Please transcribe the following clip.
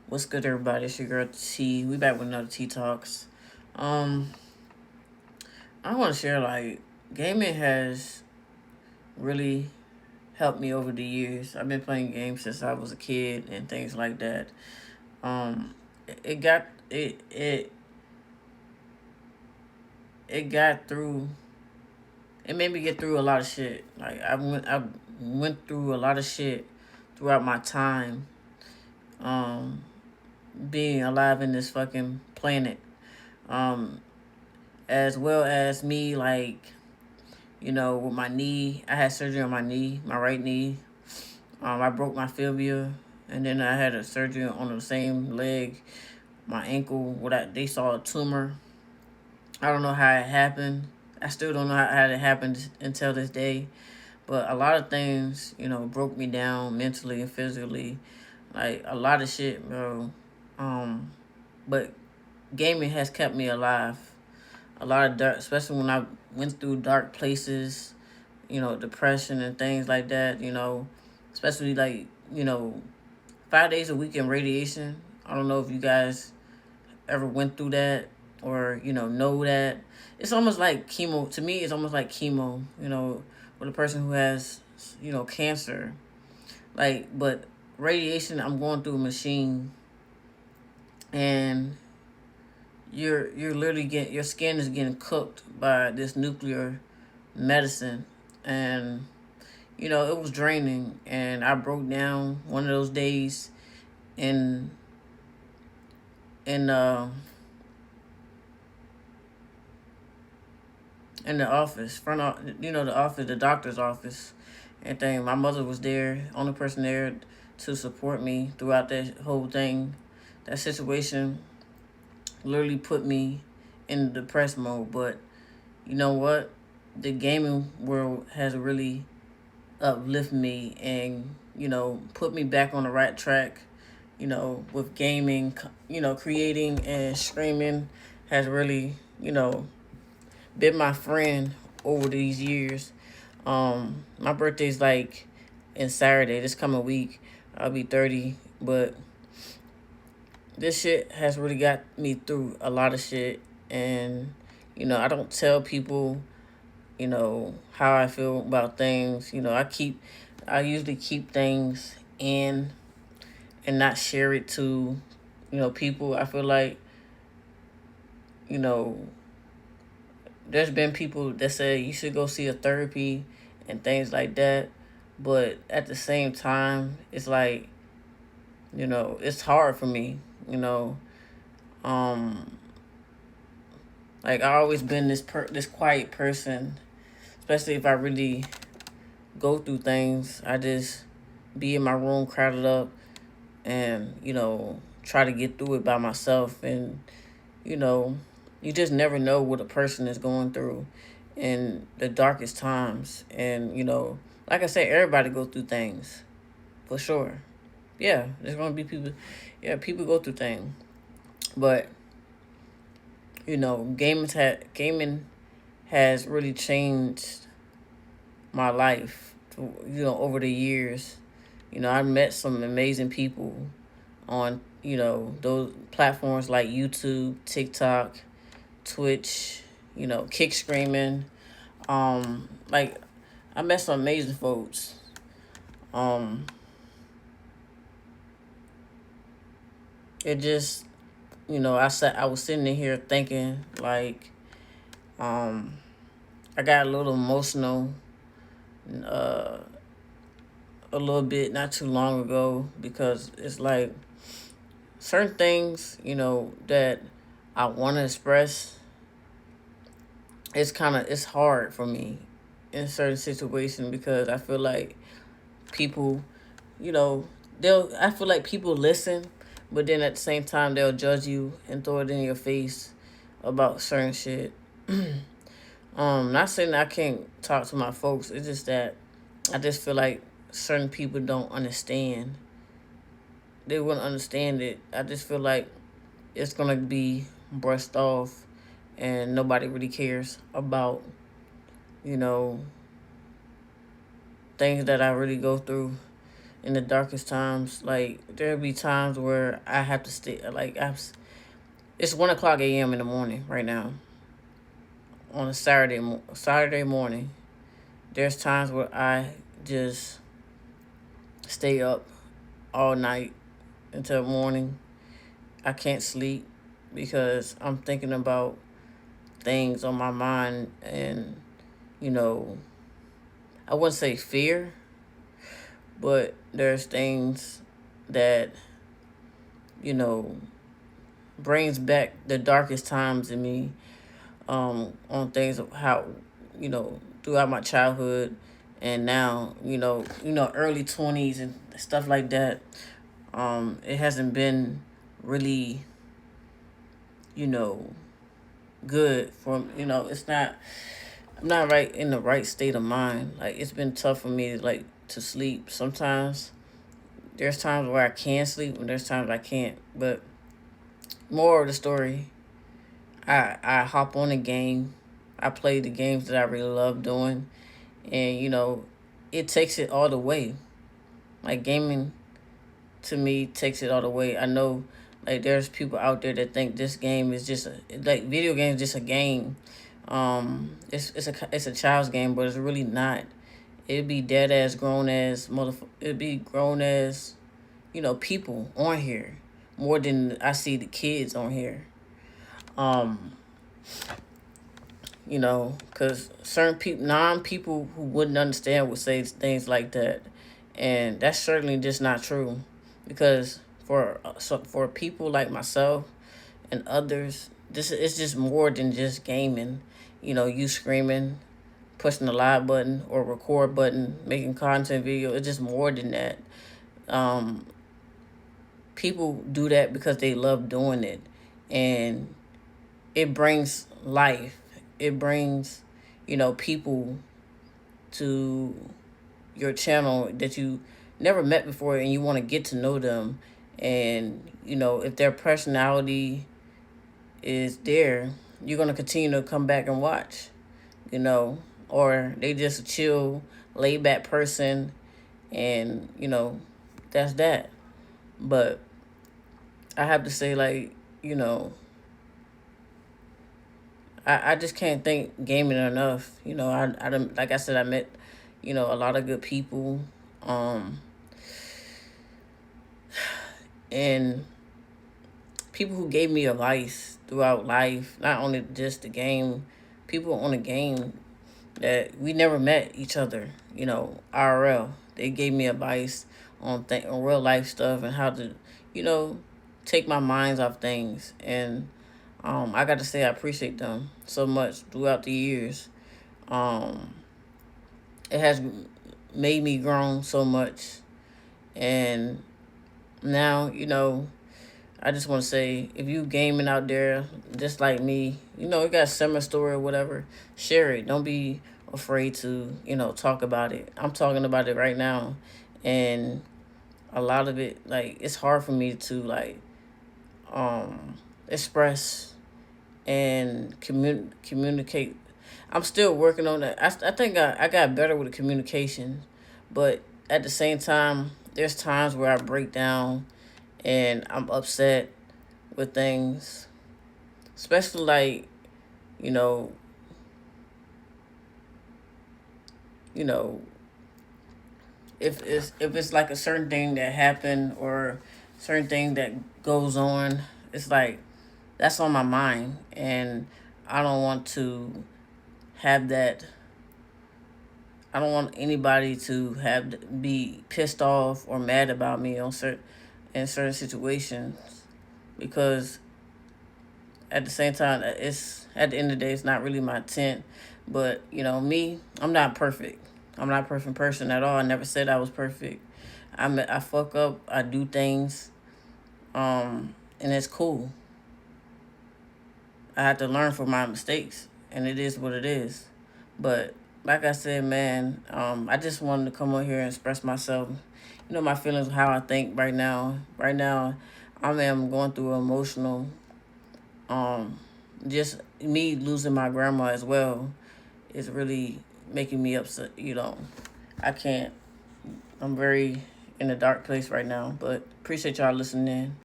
What's good, everybody? It's your girl T. We back with another T Talks. Um, I want to share gaming has really helped me over the years. I've been playing games since I was a kid and things like that. It got it got through. It made me get through a lot of shit. I went through a lot of shit throughout my time. Um, being alive in this fucking planet. Um, as well as me with my knee. I had surgery on my knee, my right knee. I broke my fibula, and then I had a surgery on the same leg, my ankle. They saw a tumor. I don't know how it happened. I still don't know how it happened until this day. But a lot of things, broke me down mentally and physically. Like a lot of shit, bro. But gaming has kept me alive. A lot of dark, especially when I went through dark places, depression and things like that, especially 5 days a week in radiation. I don't know if you guys ever went through that or, know that. It's almost like chemo. To me, it's almost like chemo, with a person who has, cancer. But radiation, I'm going through a machine and you're literally getting, your skin is getting cooked by this nuclear medicine. And it was draining, and I broke down one of those days in in uh in the office, the office, the doctor's office, and thing. My mother was there, only person there to support me throughout that whole thing. That situation literally put me in depressed mode. But you know what? The gaming world has really uplift me and put me back on the right track, with gaming. Creating and streaming has really been my friend over these years. My birthday's in Saturday, this coming week. I'll be 30. But this shit has really got me through a lot of shit. And I don't tell people how I feel about things. I usually keep things in and not share it to, people. I feel like, you know, there's been people that say you should go see a therapy and things like that. But at the same time, it's it's hard for me, you know. Um, I always been this quiet person, especially if I really go through things. I just be in my room crowded up and, try to get through it by myself. And, you know, you just never know what a person is going through in the darkest times. And, like I said, everybody go through things for sure. Yeah, there's going to be people. Yeah, people go through things. But, gaming has really changed my life, over the years. I met some amazing people on, those platforms like YouTube, TikTok, Twitch, Kick Screaming. Like, I met some amazing folks. Um, it just, I was sitting in here thinking, um, I got a little emotional, uh, a little bit not too long ago, because it's like certain things, that I want to express. It's hard for me in certain situations because I feel like people, you know, I feel like people listen, but then at the same time they'll judge you and throw it in your face about certain shit. Not saying I can't talk to my folks. It's just that I just feel like certain people don't understand. They wouldn't understand it. I just feel like it's gonna be brushed off, and nobody really cares about, you know, things that I really go through. in the darkest times. Like there'll be times where I have to stay. It's 1 o'clock a.m. in the morning right now on a Saturday morning. There's times where I just stay up all night until morning. I can't sleep because I'm thinking about things on my mind, and you know, I wouldn't say fear, but there's things that, you know, brings back the darkest times in me, on things of how, throughout my childhood and now, early 20s and stuff like that. It hasn't been really, you know, good for, it's not, I'm not right in the right state of mind. Like it's been tough for me like to sleep. Sometimes there's times where I can sleep and there's times I can't. But more of the story, I hop on a game. I play the games that I really love doing, and it takes it all the way. Like gaming to me takes it all the way. I know like there's people out there that think this game is just like video games just a game. It's a child's game, but it's really not. It'd be dead ass grown ass It'd be grown as, people on here more than I see the kids on here. Um, because certain people, non-people who wouldn't understand would say things like that, and that's certainly just not true. Because for people like myself and others, this is just more than just gaming. You screaming, pushing the live button or record button, making content video. It's just more than that. Um, People do that because they love doing it, and it brings life. It brings, people to your channel that you never met before, and you want to get to know them. And if their personality is there, you're gonna continue to come back and watch. Or they just a chill, laid back person, and that's that. But I have to say, like, you know, I just can't thank gaming enough. Like I said, I met, a lot of good people. Um, and people who gave me advice throughout life, not only just the game, people on the game that we never met each other, IRL. They gave me advice on real life stuff and how to, you know, take my minds off things. And I got to say, I appreciate them so much throughout the years. Um, it has made me grown so much. And now, I just want to say, if you gaming out there just like me, you got a similar story or whatever, share it. Don't be afraid to, talk about it. I'm talking about it right now. And a lot of it, like, it's hard for me to, like, um, express and communicate. I'm still working on that. I think I got better with the communication, but at the same time, there's times where I break down and I'm upset with things, especially like, you know, you know, if it's like a certain thing that happened or certain thing that goes on, it's like that's on my mind, and I don't want to have that. I don't want anybody to be pissed off or mad about me in certain situations, because at the same time, it's at the end of the day, it's not really my intent. But me, I'm not perfect. I'm not a perfect person at all. I never said I was perfect. I fuck up. I do things, and it's cool. I had to learn from my mistakes, and it is what it is. But like I said, man, I just wanted to come on here and express myself. My feelings, how I think right now. Right now, I am going through emotional. Um, just me losing my grandma as well is really making me upset. I can't. I'm very, in a dark place right now. But appreciate y'all listening in.